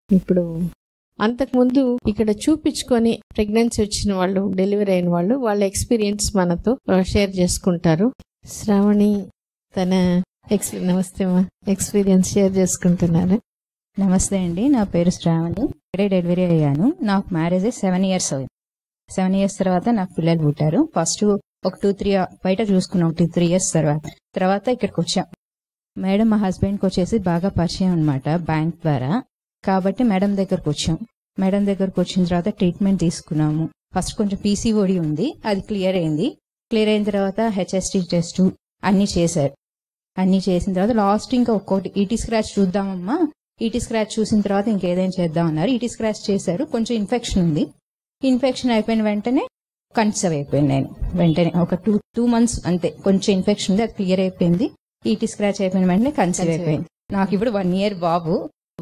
ఇప్పుడు అంతకుముందు ఇక్కడ చూపించుకొని ప్రెగ్నెన్సీ వచ్చిన వాళ్ళు, డెలివరీ అయిన వాళ్ళు వాళ్ళ ఎక్స్పీరియన్స్ మనతో షేర్ చేసుకుంటారు. శ్రావణి తన నమస్తే ఎక్స్పీరియన్స్ షేర్ చేసుకుంటున్నారు. నమస్తే అండి, నా పేరు శ్రావణి. ఇక్కడే డెలివరీ అయ్యాను. నాకు మ్యారేజ్ 7 years అయింది. 7 years తర్వాత నాకు పిల్లలు పుట్టారు. ఫస్ట్ ఒక 2-3 బయట చూసుకున్నాం. 2-3 years తర్వాత ఇక్కడికి వచ్చాం. మేడం మా హస్బెండ్కి వచ్చేసి బాగా పరిచయం అనమాట బ్యాంక్ ద్వారా. కాబట్టి మేడం దగ్గరకు వచ్చాం. మేడం దగ్గరకు వచ్చిన తర్వాత ట్రీట్మెంట్ తీసుకున్నాము. ఫస్ట్ కొంచెం పీసీఓడి ఉంది, అది క్లియర్ అయింది. క్లియర్ అయిన తర్వాత హెచ్ఎస్టీ టెస్ట్ అన్ని చేశారు. అన్ని చేసిన తర్వాత లాస్ట్ ఇంకా ఒక్కొక్కటి ఈటీ స్క్రాచ్ చూద్దామమ్మా, ఈటీ స్క్రాచ్ చూసిన తర్వాత ఇంకేదైనా చేద్దాం అన్నారు. ఈటీ స్క్రాచ్ చేశారు. కొంచెం ఇన్ఫెక్షన్ ఉంది. ఇన్ఫెక్షన్ అయిపోయిన వెంటనే కన్సీవ్ అయిపోయింది. నేను వెంటనే ఒక 2 months అంతే, కొంచెం ఇన్ఫెక్షన్ ఉంది, అది క్లియర్ అయిపోయింది. ఈటీ స్క్రాచ్ అయిపోయిన వెంటనే కన్సీవ్ అయిపోయింది. నాకు ఇప్పుడు 1 year బాబు.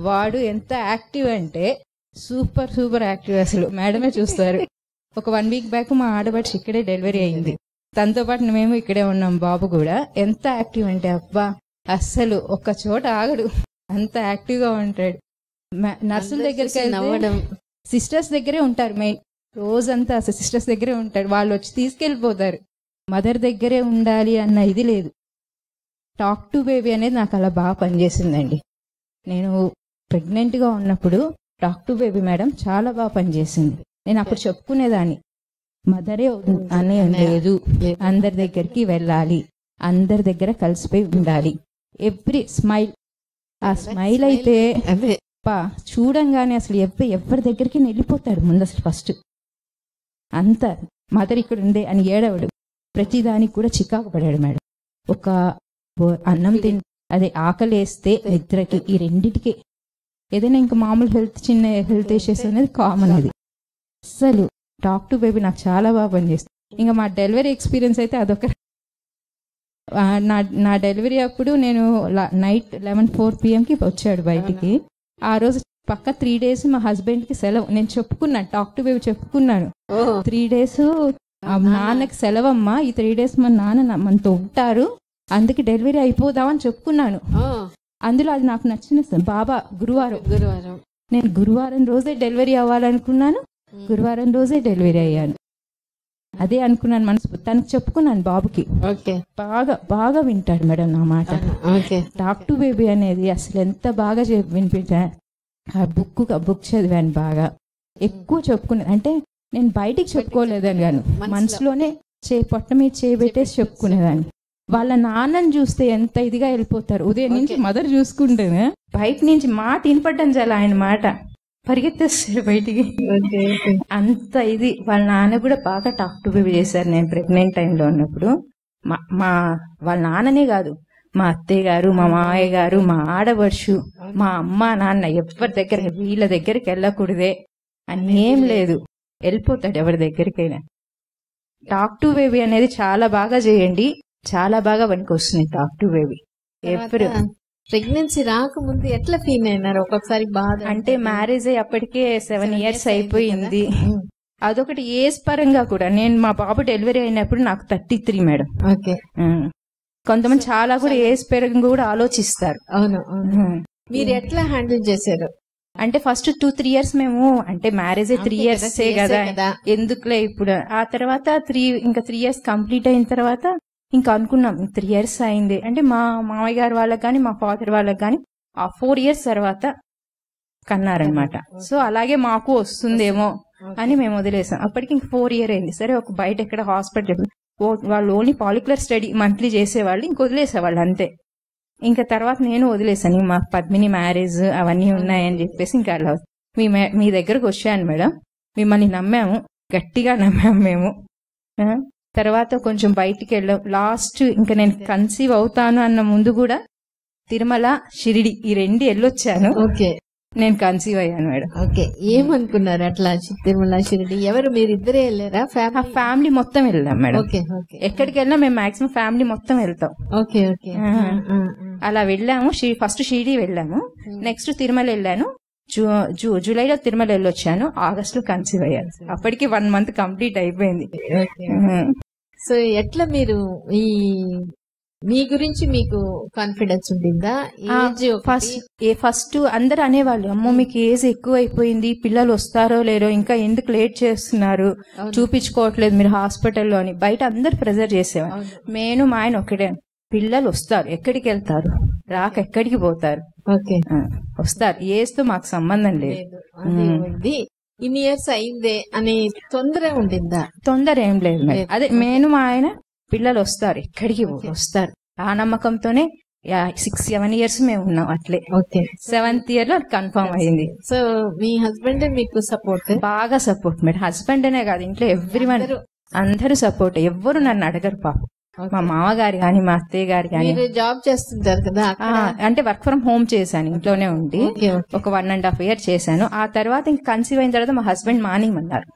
వాడు ఎంత యాక్టివ్ అంటే సూపర్ యాక్టివ్. అసలు మేడమే చూస్తారు. ఒక 1 week బ్యాక్ మా ఆడబడిచి ఇక్కడే డెలివరీ అయింది. తనతో పాటు మేము ఇక్కడే ఉన్నాం. బాబు కూడా ఎంత యాక్టివ్ అంటే అబ్బా, అస్సలు ఒక్క చోట ఆగడు, అంత యాక్టివ్ గా ఉంటాడు. నర్సుల దగ్గరికి నవ్వడం, సిస్టర్స్ దగ్గరే ఉంటారు. మెయిన్ రోజంతా అసలు సిస్టర్స్ దగ్గరే ఉంటాడు. వాళ్ళు వచ్చి తీసుకెళ్లిపోతారు. మదర్ దగ్గరే ఉండాలి అన్న ఇది లేదు. టాక్ టు బేబీ అనేది నాకు అలా బాగా పనిచేసిందండి. నేను ప్రెగ్నెంట్ గా ఉన్నప్పుడు టాక్ టు బేబీ మేడం చాలా బాగా పనిచేసింది. నేను అప్పుడు చెప్పుకునేదాన్ని, మదరే అనే లేదు, అందరి దగ్గరికి వెళ్ళాలి, అందరి దగ్గర కలిసిపోయి ఉండాలి. ఎవ్రీ స్మైల్, ఆ స్మైల్ అయితే చూడంగానే అసలు ఎవరి దగ్గరికి వెళ్ళిపోతాడు ముందు. అసలు ఫస్ట్ అంత మదర్ ఇక్కడ ఉందే అని ఏడవడు. ప్రతిదానికి కూడా చికాకు పడాడు మేడం. ఒక అన్నం అదే ఆకలి వేస్తే నిద్రకి, ఈ రెండిటికి ఏదైనా ఇంకా మామూలు చిన్న హెల్త్ ఇష్యూస్ అనేది కామన్. అది అసలు టాక్ టు బేబీ నాకు చాలా బాగా పనిచేస్తుంది. ఇంకా మా డెలివరీ ఎక్స్పీరియన్స్ అయితే అదొక, నా డెలివరీ అప్పుడు నేను నైట్ 11-4 PM వచ్చాడు బయటికి. ఆ రోజు పక్క 3 days మా హస్బెండ్ కి సెలవు. నేను చెప్పుకున్నాను, టాక్ టు బేబీ చెప్పుకున్నాను. 3 days నాన్నకి సెలవమ్మా, ఈ 3 days మా నాన్న మనతో ఉంటారు, అందుకే డెలివరీ అయిపోదామని చెప్పుకున్నాను. అందులో అది నాకు నచ్చిన బాబా గురువారం. నేను గురువారం రోజే డెలివరీ అవ్వాలనుకున్నాను. గురువారం రోజే డెలివరీ అయ్యాను. అదే అనుకున్నాను మనసు. తనకు చెప్పుకున్నాను బాబుకి. బాగా వింటాడు మేడం నా మాట. టాక్ టు బేబీ అనేది అసలు ఎంత బాగా వినిపించా. ఆ బుక్ చదివాను, బాగా ఎక్కువ చెప్పుకున్నాను. అంటే నేను బయటికి చెప్పుకోలేదని గాను, మనసులోనే పొట్ట మీద చేయబెట్టేసి చెప్పుకునేదాన్ని. వాళ్ళ నాన్నని చూస్తే ఎంత ఇదిగా వెళ్ళిపోతారు. ఉదయం నుంచి మదర్ చూసుకుంటేనే బయట నుంచి మాట వినపడ్డం చాలా, ఆయన మాట పరిగెత్తేస్తారు బయటికి. అంత ఇది. వాళ్ళ నాన్న కూడా బాగా టాక్ టు బేబీ చేశారు. నేను ప్రెగ్నెంట్ టైంలో ఉన్నప్పుడు వాళ్ళ నాన్ననే కాదు, మా అత్తయ్య గారు, మా మావయ్య గారు, మా ఆడవర్షు, మా అమ్మ నాన్న ఎవరి దగ్గర, వీళ్ళ దగ్గరికి వెళ్ళకూడదే అని ఏం లేదు, వెళ్ళిపోతాడు ఎవరి దగ్గరికైనా. టాక్ టు బేబీ అనేది చాలా బాగా చేయండి, చాలా బాగా పనికి వస్తుంది టాక్ టు బేబీ. ఎప్పుడు ప్రెగ్నెన్సీ రాకముందు ఎట్లా ఫీల్ అయినారు? ఒక్కొక్కసారి బాధ అంటే మ్యారేజ్ అప్పటికే 7 years అయిపోయింది. అదొకటి ఏజ్ పరంగా కూడా. నేను మా బాబు డెలివరీ అయినప్పుడు నాకు 33 మేడం. కొంతమంది చాలా కూడా ఏజ్ పరంగా కూడా ఆలోచిస్తారు. అవును. మీరు ఎట్లా హ్యాండిల్ చేశారు? అంటే ఫస్ట్ 2-3 years మేము, అంటే మ్యారేజ్ 3 years కదా, ఎందుకులే ఇప్పుడు. ఆ తర్వాత 3 years కంప్లీట్ అయిన తర్వాత ఇంకా అనుకున్నాం 3 years అయింది అంటే, మా మామయ్య గారు వాళ్ళకి కానీ మా ఫాదర్ వాళ్ళకి కానీ ఆ 4 years తర్వాత కన్నారనమాట. సో అలాగే మాకు వస్తుందేమో అని మేము వదిలేసాం. అప్పటికి ఇంక 4 year అయింది. సరే ఒక బయట ఎక్కడ హాస్పిటల్ వాళ్ళు ఓన్లీ పాలిక్యులర్ స్టడీ మంత్లీ చేసేవాళ్ళు, ఇంక వదిలేసేవాళ్ళు అంతే. ఇంకా తర్వాత నేను వదిలేసాను. మా పద్మిని మ్యారేజ్ అవన్నీ ఉన్నాయని చెప్పేసి ఇంకా అలా మీ దగ్గరకు వచ్చాను మేడం. మిమ్మల్ని నమ్మాము, గట్టిగా నమ్మాము మేము. తర్వాత కొంచెం బయటికి వెళ్ళాం. లాస్ట్ ఇంకా నేను కన్సీవ్ అవుతాను అన్న ముందు కూడా తిరుమల, షిరిడి ఈ 2 వెళ్ళొచ్చాను. నేను కన్సీవ్ అయ్యాను మేడం. ఏమనుకున్నారు అట్లా? తిరుమల, షిరిడి ఎవరు మీరు ఇద్దరే వెళ్ళారా? ఫ్యామిలీ మొత్తం వెళ్దాం మేడం. ఎక్కడికి వెళ్ళినా మేము మాక్సిమం ఫ్యామిలీ మొత్తం వెళ్తాం. అలా వెళ్ళాము. ఫస్ట్ షిరిడి వెళ్ళాము, నెక్స్ట్ తిరుమల వెళ్ళాను. జూలైలో తిరుమల వెళ్ళొచ్చాను, ఆగస్టులో కన్సీవ్ అయ్యాను. అప్పటికి 1 month కంప్లీట్ అయిపోయింది. సో ఎట్లా మీరు ఈ మీ గురించి మీకు కాన్ఫిడెన్స్ ఉండిందా? ఏజ్ ఫస్ట్ అందరు అనేవాళ్ళు, అమ్మో మీకు ఏజ్ ఎక్కువ అయిపోయింది, పిల్లలు వస్తారో లేరో, ఇంకా ఎందుకు లేట్ చేస్తున్నారు, చూపించుకోవట్లేదు మీరు హాస్పిటల్లో అని బయట అందరు ప్రెజర్ చేసేవారు. నేను మా ఆయన ఒకటే, పిల్లలు వస్తారు, ఎక్కడికి వెళ్తారు, రాక ఎక్కడికి పోతారు, వస్తారు, ఏజ్ తో మాకు సంబంధం లేదు. ఇన్ని ఇయర్స్ అయిందే అని తొందర ఉండిందా? తొందర ఏం లేదు మేడం. అదే నేను మా ఆయన పిల్లలు వస్తారు, ఎక్కడికి వస్తారు, ఆ నమ్మకంతోనే 6-7 years మేము ఉన్నాం అట్లే. 7th year లో కన్ఫర్మ్ అయింది. సో మీ హస్బెండ్ మీకు సపోర్ట్? బాగా సపోర్ట్ మేడం. హస్బెండ్ అనే కాదు, ఇంట్లో ఎవ్రీవన్ అందరూ సపోర్ట్. ఎవ్వరు నన్ను అడగరు పాపం. మా మామగారు గాని మా అత్తయ్య గారు గాని. జాబ్ చేస్తుంటారు కదా? అంటే వర్క్ ఫ్రమ్ హోమ్ చేశాను, ఇంట్లోనే ఉండి ఒక 1.5 year చేశాను. ఆ తర్వాత ఇంక కన్సీవ్ అయిన తర్వాత మా హస్బెండ్ మానేయమన్నారు.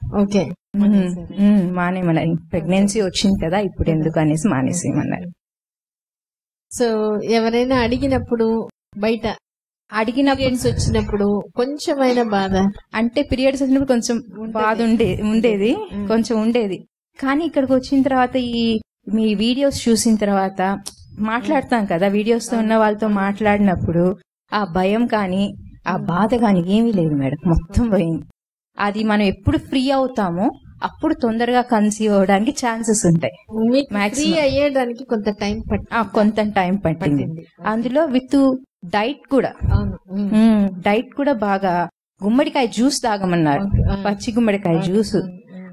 మానేయమన్నారు, ప్రెగ్నెన్సీ వచ్చింది కదా ఇప్పుడు ఎందుకు అనేసి మానేసేయమన్నారు. సో ఎవరైనా అడిగినప్పుడు, బయట పీరియడ్స్ వచ్చినప్పుడు కొంచెమైనా బాధ? అంటే పీరియడ్స్ వచ్చినప్పుడు కొంచెం బాధ ఉండేది, కొంచెం ఉండేది. కానీ ఇక్కడికి వచ్చిన తర్వాత మీ వీడియోస్ చూసిన తర్వాత మాట్లాడతాం కదా, వీడియోస్ తో ఉన్న వాళ్ళతో మాట్లాడినప్పుడు ఆ భయం కానీ ఆ బాధ కానీ ఏమీ లేదు మేడం, మొత్తం పోయింది. అది మనం ఎప్పుడు ఫ్రీ అవుతామో అప్పుడు తొందరగా కన్సీవ్ అవడానికి ఛాన్సెస్ ఉంటాయి. అయ్యేదానికి కొంత టైం పట్టింది. అందులో విత్ డైట్ కూడా బాగా గుమ్మడికాయ జ్యూస్ తాగమన్నారు, పచ్చి గుమ్మడికాయ జ్యూస్.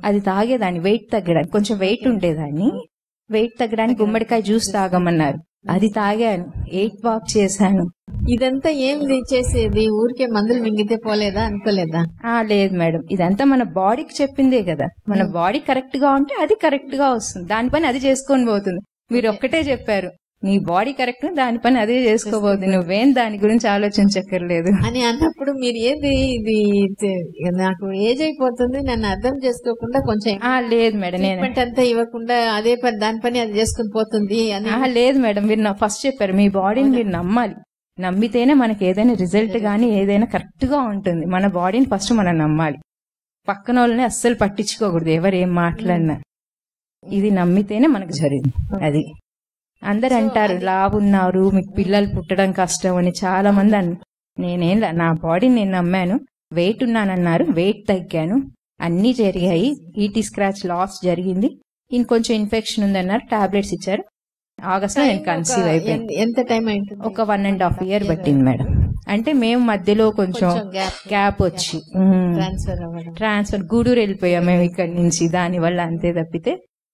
అది తాగేదాన్ని వెయిట్ తగ్గడానికి, కొంచెం వెయిట్ ఉండేదాన్ని, వెయిట్ తగ్గడానికి గుమ్మడికాయ జ్యూస్ తాగమన్నారు. అది తాగాను, 8 వాక్ చేశాను. ఇదంతా ఏం చేసేది? ఊరికే మందులు మింగితే పోలేదా? అనుకోలేదా? లేదు మేడం, ఇదంతా మన బాడీకి చెప్పిందే కదా. మన బాడీ కరెక్ట్ గా ఉంటే అది కరెక్ట్ గా వస్తుంది, దాని పని అది చేసుకొని పోతుంది. మీరు ఒక్కటే చెప్పారు, నీ బాడీ కరెక్ట్, దాని పని అదే చేసుకోబోతుంది, నువ్వేం దాని గురించి ఆలోచించక్కర్లేదు అని అన్నప్పుడు మీరు ఏది ఇది నాకు ఏజ్ అయిపోతుంది, నన్ను అర్థం చేసుకోకుండా కొంచెం లేదు మేడం, నేను అంతా ఇవ్వకుండా అదే పని దాని పని అది చేసుకుని పోతుంది అని. లేదు మేడం, మీరు ఫస్ట్ చెప్పారు మీ బాడీని మీరు నమ్మాలి, నమ్మితేనే మనకి ఏదైనా రిజల్ట్ గానీ ఏదైనా కరెక్ట్ గా ఉంటుంది. మన బాడీని ఫస్ట్ మనం నమ్మాలి, పక్కన వాళ్ళని అస్సలు పట్టించుకోకూడదు, ఎవరు ఏం మాట్లాడినా. ఇది నమ్మితేనే మనకు జరిగింది. అది అందరు అంటారు లావున్నారు, మీకు పిల్లలు పుట్టడం కష్టం అని చాలా మంది నేనేం నా బాడీని నేను నమ్మాను. వెయిట్ ఉన్నానన్నారు, వెయిట్ తగ్గాను, అన్ని జరిగాయి. ఈటీ స్క్రాచ్ లాస్ జరిగింది, ఇంకొంచెం ఇన్ఫెక్షన్ ఉందన్నారు, టాబ్లెట్స్ ఇచ్చారు. ఆగస్ట్ లో నేను కన్సీవ్ అయిపోయాను. ఎంత టైం అయింది? ఒక 1.5 year పట్టింది మేడం. అంటే మేము మధ్యలో కొంచెం గ్యాప్ వచ్చి ట్రాన్స్ఫర్ గూడూరు వెళ్ళిపోయాం మేము ఇక్కడి నుంచి, దాని వల్ల అంతే తప్పితే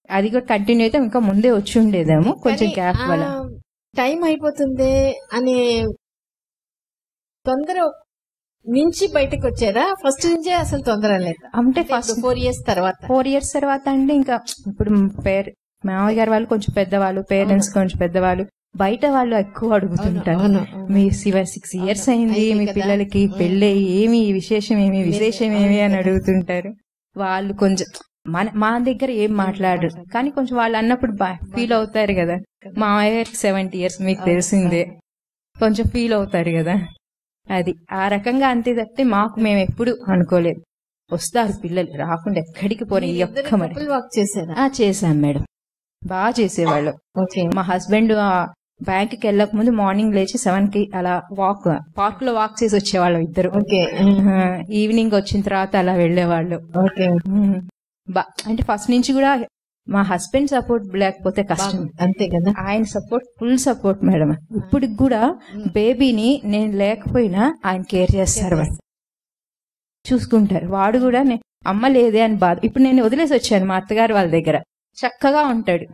అది కూడా కంటిన్యూ అయితే ఇంకా ముందే వచ్చి ఉండేదేమో, కొంచెం గ్యాప్ వల్ల. టైం అయిపోతుంది అనే తొందర నుంచి బయటకు వచ్చారా? ఫస్ట్ నుంచే అసలు తొందర లేదు అంటే ఫస్ట్ 4 years తర్వాత అంటే ఇంకా ఇప్పుడు మామయ్య గారు వాళ్ళు కొంచెం పెద్దవాళ్ళు, పేరెంట్స్ కొంచెం పెద్దవాళ్ళు, బయట వాళ్ళు ఎక్కువ అడుగుతుంటారు, మీ 6 years అయింది, మీ పిల్లలకి పెళ్ళి, ఏమి విశేషం ఏమి అని అడుగుతుంటారు. వాళ్ళు కొంచెం మా దగ్గర ఏం మాట్లాడరు, కానీ కొంచెం వాళ్ళు అన్నప్పుడు ఫీల్ అవుతారు కదా. మా అయ్యకి 70 years మీకు తెలిసిందే, కొంచెం ఫీల్ అవుతారు కదా. అది ఆ రకంగా అంతే తప్పితే మాకు మేము ఎప్పుడు అనుకోలేదు. వస్తారు పిల్లలు, రాకుండా ఎక్కడికి పోనీ. చేశాం మేడం, బాగా చేసేవాళ్ళు. మా హస్బెండ్ బ్యాంక్ కి వెళ్ళక ముందు మార్నింగ్ లేచి 7కి అలా పార్క్ లో వాక్ చేసి వచ్చేవాళ్ళం ఇద్దరు. ఈవినింగ్ వచ్చిన తర్వాత అలా వెళ్లేవాళ్ళు. అంటే ఫస్ట్ నుంచి కూడా మా హస్బెండ్ సపోర్ట్ లేకపోతే కష్టం, అంతే కదా. ఆయన సపోర్ట్, ఫుల్ సపోర్ట్ మేడం. ఇప్పటికి కూడా బేబీని నేను లేకపోయినా ఆయన కేర్ చేస్తారు, చూసుకుంటారు. వాడు కూడా అమ్మ లేదే అని బాధ. ఇప్పుడు నేను వదిలేసి వచ్చాను మా అత్తగారు వాళ్ళ దగ్గర, చక్కగా ఉంటాడు,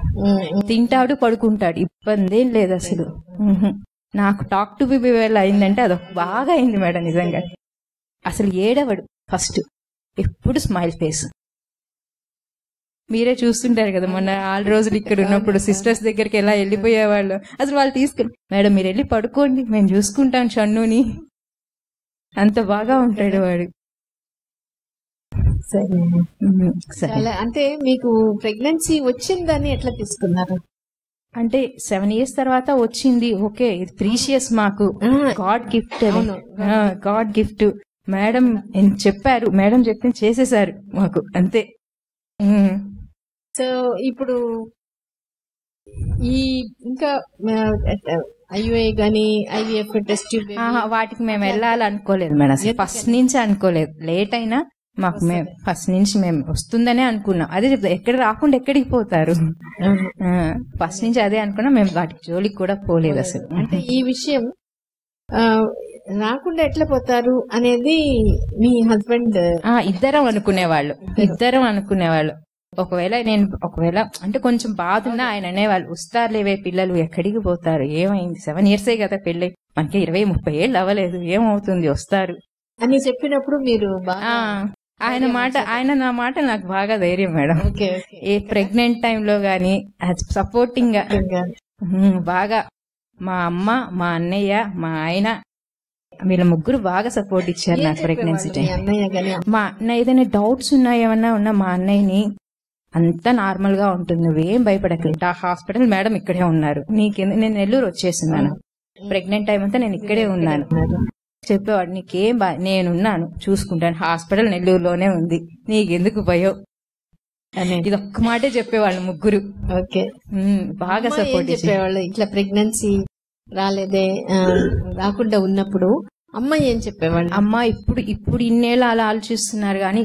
తింటాడు, పడుకుంటాడు, ఇబ్బంది ఏం లేదు అసలు. నాకు టాక్ టు బేబీ వేళ అయిందంటే అదొక బాగా అయింది మేడం నిజంగా. అసలు ఏడవడు, ఫస్ట్ ఎప్పుడు స్మైల్ ఫేస్. మీరే చూస్తుంటారు కదా, మొన్న 6 రోజులు ఇక్కడ ఉన్నప్పుడు సిస్టర్స్ దగ్గరికి ఎలా వెళ్ళిపోయేవాళ్ళు. అసలు వాళ్ళు తీసుకుని, మేడం మీరు వెళ్ళి పడుకోండి, మేము చూసుకుంటాం షన్నుని, అంత బాగా ఉంటాడు వాడు. సరే, అంటే మీకు ప్రెగ్నెన్సీ వచ్చిందని ఎట్లా తీసుకున్నారు? అంటే 7 years తర్వాత వచ్చింది, ఓకే, ఇది ప్రీషియస్ మాకు, God gift, God gift. Madam చెప్పారు, మేడం చెప్తే చేసేసారు మాకు, అంతే. సో ఇప్పుడు ఈ ఇంకా ఐయుఐ గానీ ఐవీఎఫ్ టెస్ట్ వాటికి మేము వెళ్ళాలనుకోలేదు మేడం, ఫస్ట్ నుంచి అనుకోలేదు. లేట్ అయినా మాకు మేము ఫస్ట్ నుంచి మేము వస్తుందనే అనుకున్నాం. అదే చెప్తా, ఎక్కడ రాకుండా ఎక్కడికి పోతారు, ఫస్ట్ నుంచి అదే అనుకున్నాం. మేము వాటికి జోలికి కూడా పోలేదు అసలు. అంటే ఈ విషయం రాకుండా ఎట్లా పోతారు అనేది మీ హస్బెండ్ ఇద్దరం అనుకునేవాళ్ళు. ఒకవేళ అంటే కొంచెం బాధ ఉన్నా ఆయన అనేవాళ్ళు, వస్తారులేవే పిల్లలు, ఎక్కడికి పోతారు, ఏమైంది 7 years కదా పెళ్ళి, మనకి 20-30 ఏళ్ళు అవ్వలేదు, ఏమవుతుంది, వస్తారు అని చెప్పినప్పుడు మీరు ఆయన నా మాట నాకు బాగా ధైర్యం మేడం. ఏ ప్రెగ్నెంట్ టైంలో గానీ సపోర్టింగ్ గా బాగా మా అమ్మ, మా అన్నయ్య, మా ఆయన వీళ్ళ ముగ్గురు బాగా సపోర్ట్ ఇచ్చారు నాకు ప్రెగ్నెన్సీ టైం. మా అన్న ఏదైనా డౌట్స్ ఏమన్నా ఉన్నా మా అన్నయ్యని, అంతా నార్మల్ గా ఉంటుంది, నువ్వేం భయపడక్కలేదు, హాస్పిటల్ మేడం ఇక్కడే ఉన్నారు, నీకెందుకు, నేను నెల్లూరు వచ్చేస్తున్నాను, ప్రెగ్నెంట్ టైం అంతా నేను ఇక్కడే ఉన్నాను చెప్పేవాడు, నీకేం నేనున్నాను చూసుకుంటాను, హాస్పిటల్ నెల్లూరులోనే ఉంది, నీకెందుకు భయం ఇది ఒక్క మాటే చెప్పేవాళ్ళు ముగ్గురు. ఓకే, బాగా సపోర్ట్ చెప్పేవాళ్ళు. ఇట్లా ప్రెగ్నెన్సీ రాకుండా ఉన్నప్పుడు అమ్మ ఏం చెప్పేవాళ్ళు? అమ్మ ఇప్పుడు ఇన్నేళ్ళు అలా ఆలోచిస్తున్నారు, కానీ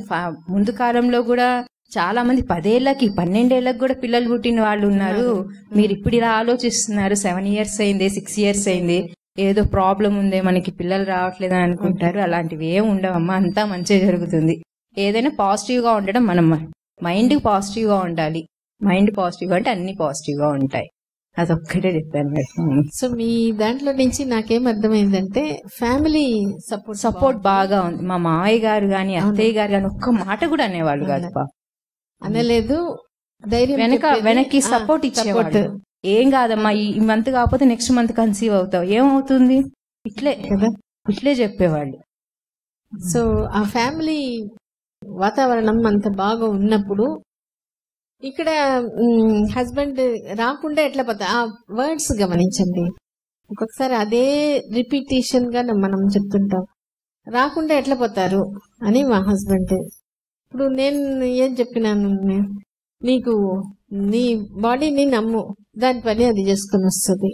ముందు కాలంలో కూడా చాలా మంది 10 ఏళ్లకి 12 ఏళ్లకు కూడా పిల్లలు పుట్టిన వాళ్ళు ఉన్నారు. మీరు ఇప్పుడు ఇలా ఆలోచిస్తున్నారు, 7 years అయింది, 6 years అయింది, ఏదో ప్రాబ్లం ఉందే మనకి పిల్లలు రావట్లేదని అనుకుంటారు. అలాంటివి ఏం ఉండవమ్మా, అంతా మంచిగా జరుగుతుంది. ఏదైనా పాజిటివ్ గా ఉండడం, మనం మైండ్ పాజిటివ్ గా ఉండాలి. మైండ్ పాజిటివ్ గా అంటే అన్ని పాజిటివ్ గా ఉంటాయి. అదొక్కటే చెప్పాను మేడం. సో మీ దాంట్లో నుంచి నాకేం అర్థమైందంటే ఫ్యామిలీ సపోర్ట్ బాగా ఉంది. మా మావయ్య గారు గాని అత్తయ్య గారు గాని ఒక్క మాట కూడా అనేవాళ్ళు కాదు, అనలేదు, ధైర్యం వెనక్కి సపోర్ట్ ఇచ్చేవాళ్ళు. ఏం కాదమ్మా, ఈ మంత్ కాకపోతే నెక్స్ట్ మంత్ కన్సీవ్ అవుతావు, ఏమవుతుంది, ఇట్లే చెప్పేవాళ్ళు. సో ఆ ఫ్యామిలీ వాతావరణం అంత బాగా ఉన్నప్పుడు ఇక్కడ హస్బెండ్ రాకుండా ఎట్లా పోతా, ఆ వర్డ్స్ గమనించండి. ఒక్కొక్కసారి అదే రిపీటేషన్ గా మనం చెప్తుంటాం, రాకుండా ఎట్లా పోతారు అని మా హస్బెండ్. ఇప్పుడు నేను ఏం చెప్పినాను, నీకు నీ బాడీని నమ్ము, దాని పని అది చేసుకుని వస్తుంది.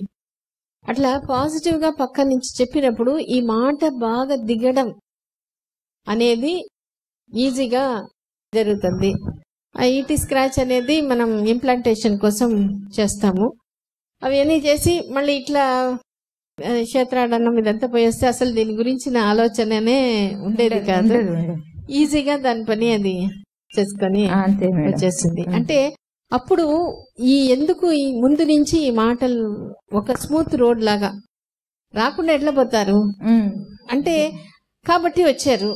అట్లా పాజిటివ్ గా పక్క నుంచి చెప్పినప్పుడు ఈ మాట బాగా దిగడం అనేది ఈజీగా జరుగుతుంది. ఆ ఈటీ స్క్రాచ్ అనేది మనం ఇంప్లాంటేషన్ కోసం చేస్తాము. అవన్నీ చేసి మళ్ళీ ఇట్లా క్షేత్రాడన్నం ఇదంతా పోయేస్తే అసలు దీని గురించిన ఆలోచననే ఉండేది కాదు. ఈజీగా దాని పని అది చేసుకొని వచ్చేసింది. అంటే అప్పుడు ఎందుకు ఈ ముందు నుంచి ఈ మాటలు ఒక స్మూత్ రోడ్ లాగా రాకుండా ఎట్లా పోతారు అంటే, కాబట్టి వచ్చారు,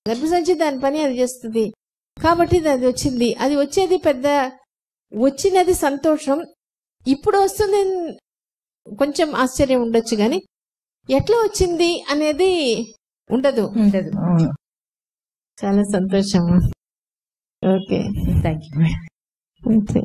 గర్భసంచి దాని పని అది చేస్తుంది కాబట్టి అది వచ్చింది. అది వచ్చేది పెద్ద వచ్చినది సంతోషం, ఇప్పుడు వస్తుంది కొంచెం ఆశ్చర్యం ఉండొచ్చు, కానీ ఎట్లా వచ్చింది అనేది ఉండదు. చాలా సంతోషం. Okay, thank you. అంతే.